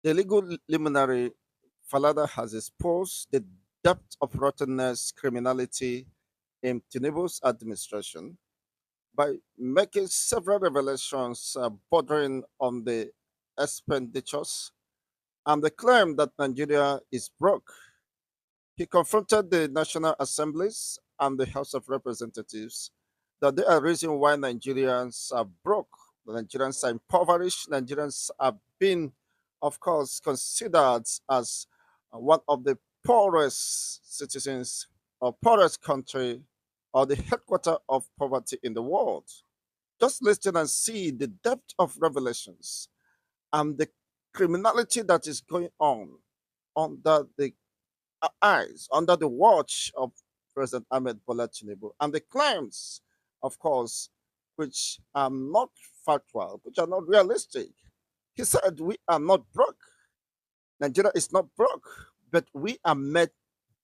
The legal luminary Falana has exposed the depth of rottenness criminality in Tinubu's administration by making several revelations bordering on the expenditures and the claim that Nigeria is broke. He confronted the National Assemblies and the House of Representatives that they are the reason why Nigerians are broke, the Nigerians are impoverished, Nigerians are being, of course, considered as one of the poorest citizens or poorest country or the headquarter of poverty in the world. Just listen and see the depth of revelations and the criminality that is going on under the eyes, under the watch of President Ahmed Bola Tinubu, and the claims, of course, which are not factual, which are not realistic. He said, "We are not broke. Nigeria is not broke, but we are made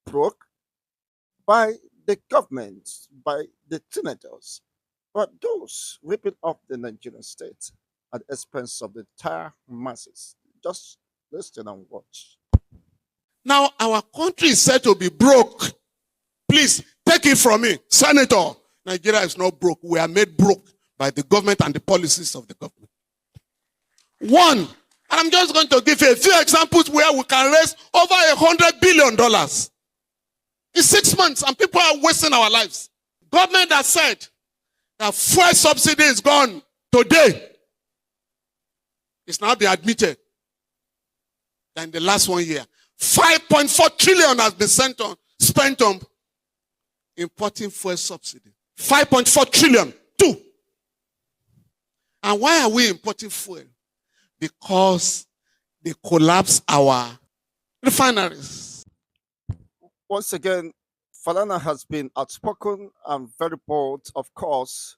broke by the government, by the senators, but those ripping off the Nigerian state at the expense of the entire masses." Just listen and watch. Now our country is said to be broke. Please take it from me, Senator. Nigeria is not broke. We are made broke by the government and the policies of the government. One, and I'm just going to give you a few examples where we can raise over $100 billion in 6 months, and people are wasting our lives. Government has said that fuel subsidy is gone today. It's now been admitted that in the last 1 year, 5.4 trillion has been spent on importing fuel subsidy. 5.4 trillion. Two. And why are we importing fuel? Because they collapse our refineries. Once again, Falana has been outspoken and very bold, of course,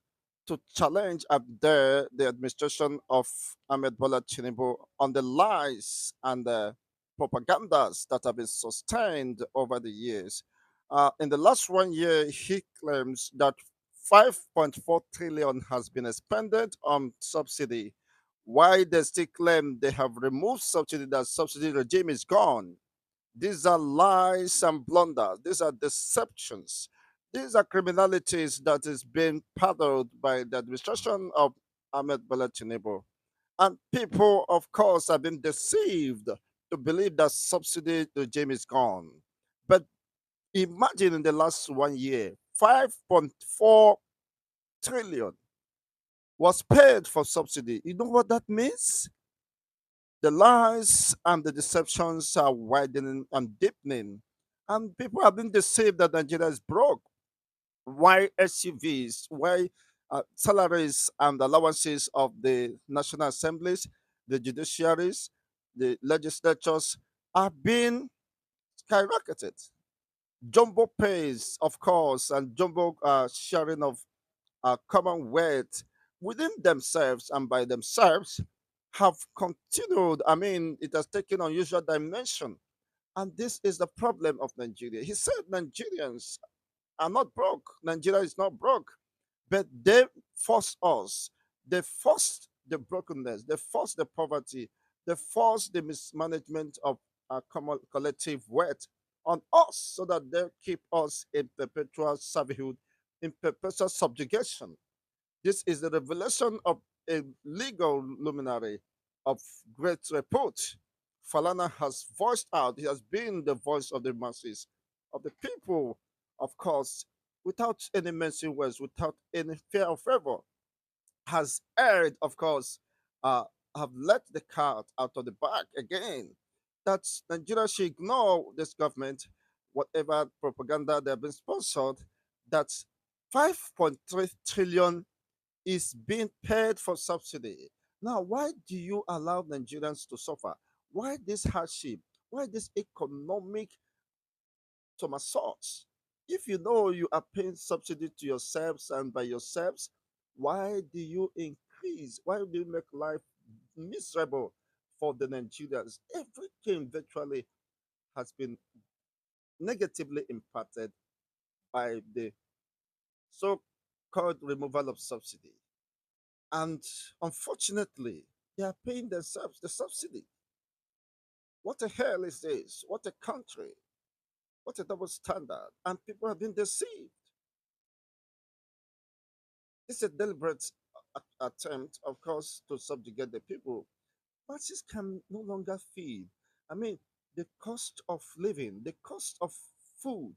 to challenge and dare the administration of Ahmed Bola Tinubu on the lies and the propagandas that have been sustained over the years. In the last 1 year, he claims that 5.4 trillion has been expended on subsidy. Why they still claim they have removed subsidy, that subsidy regime is gone? These are lies and blunders. These are deceptions. These are criminalities that is being peddled by the administration of Ahmed Bola Tinubu. And people, of course, have been deceived to believe that subsidy regime is gone. But imagine in the last 1 year, 5.4 trillion was paid for subsidy. You know what that means? The lies and the deceptions are widening and deepening. And people have been deceived that Nigeria is broke. Why SUVs? Why salaries and allowances of the national assemblies, the judiciaries, the legislatures are being skyrocketed? Jumbo pays, of course, and jumbo sharing of commonwealth within themselves and by themselves have continued. I mean, it has taken unusual dimension. And this is the problem of Nigeria. He said Nigerians are not broke. Nigeria is not broke. But they force us. They forced the brokenness. They forced the poverty. They forced the mismanagement of our common collective wealth on us so that they keep us in perpetual servitude, in perpetual subjugation. This is the revelation of a legal luminary of great repute. Falana has voiced out, he has been the voice of the masses, of the people, of course, without any mercy words, without any fear of favor, has erred, of course, uh, have let the cat out of the bag again. That Nigeria should ignore this government, whatever propaganda they have been sponsored, that 5.3 trillion is being paid for subsidy. Now, why do you allow Nigerians to suffer? Why this hardship? Why this economic somersaults? If you know you are paying subsidy to yourselves and by yourselves, why do you increase? Why do you make life miserable for the Nigerians? Everything virtually has been negatively impacted by the so called removal of subsidy. And unfortunately, they are paying themselves the subsidy. What the hell is this? What a country. What a double standard. And people have been deceived. It's a deliberate attempt, of course, to subjugate the people. Masses can no longer feed. I mean, the cost of living, the cost of food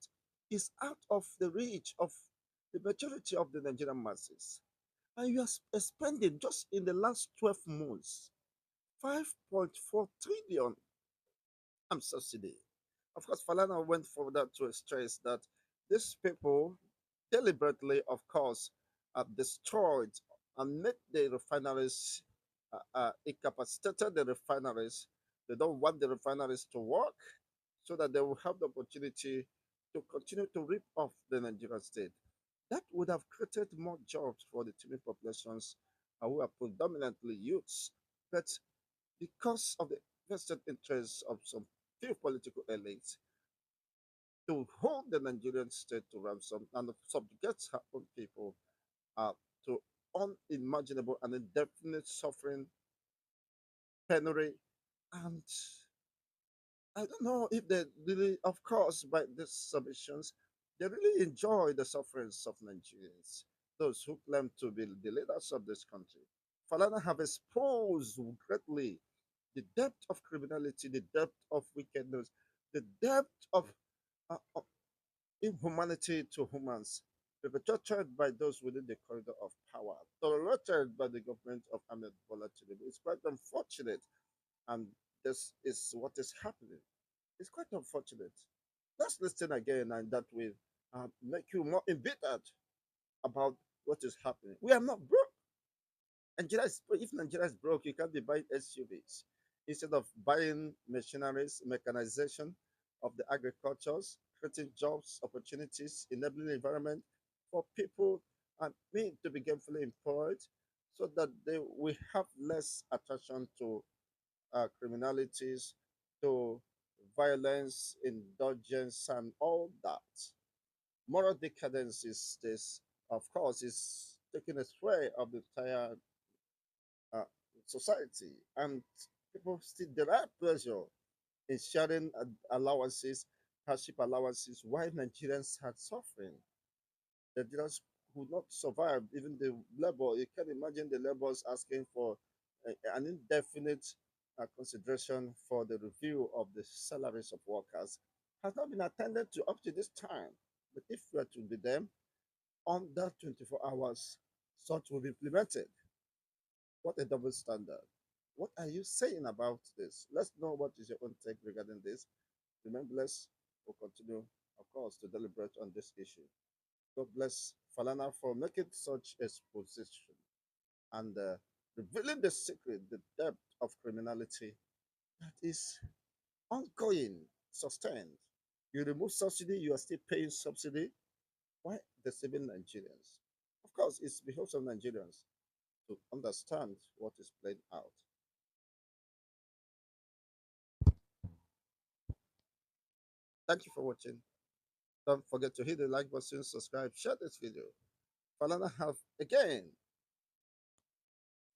is out of the reach of the majority of the Nigerian masses. And you are spending just in the last 12 months 5.4 trillion on subsidy. Of course, Falana went further to stress that these people deliberately, of course, have destroyed and made the refineries incapacitated the refineries. They don't want the refineries to work so that they will have the opportunity to continue to rip off the Nigerian state. That would have created more jobs for the teeming populations who are predominantly youths. But because of the vested interests of some few political elites to hold the Nigerian state to ransom and subjugate her own people to unimaginable and indefinite suffering, penury, and I don't know if they really, of course, by these submissions, they really enjoy the sufferings of Nigerians, those who claim to be the leaders of this country. Falana have exposed greatly the depth of criminality, the depth of wickedness, the depth of inhumanity to humans, perpetrated by those within the corridor of power, tolerated by the government of Ahmed Bola Tinubu. It's quite unfortunate, and this is what is happening. It's quite unfortunate. Let's listen again, and that will make you more embittered about what is happening. We are not broke. If Nigeria is broke, you can't be buying SUVs. Instead of buying machineries, mechanization of the agricultures, creating jobs, opportunities, enabling the environment for people and me to be gainfully employed so that they will have less attraction to criminalities, to violence, indulgence, and all that. Moral decadence is this, of course, is taking a sway of the entire uh, society, and people still derive pleasure in sharing allowances, hardship allowances, while Nigerians are suffering. Nigerians could not survive even the labor. You can imagine the laborers asking for an indefinite consideration for the review of the salaries of workers has not been attended to up to this time. But if we are to be them, under 24 hours, such will be implemented. What a double standard. What are you saying about this? Let's know what is your own take regarding this. Remember, let's will continue, of course, to deliberate on this issue. God bless Falana for making such exposition and revealing the secret, the depth of criminality that is ongoing, sustained. You remove subsidy, you are still paying subsidy. Why deceiving Nigerians? Of course, it's because of Nigerians to understand what is playing out. Thank you for watching. Don't forget to hit the like button, subscribe, share this video. Falana have again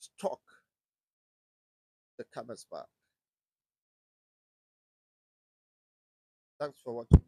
struck the camel's back. Thanks for watching.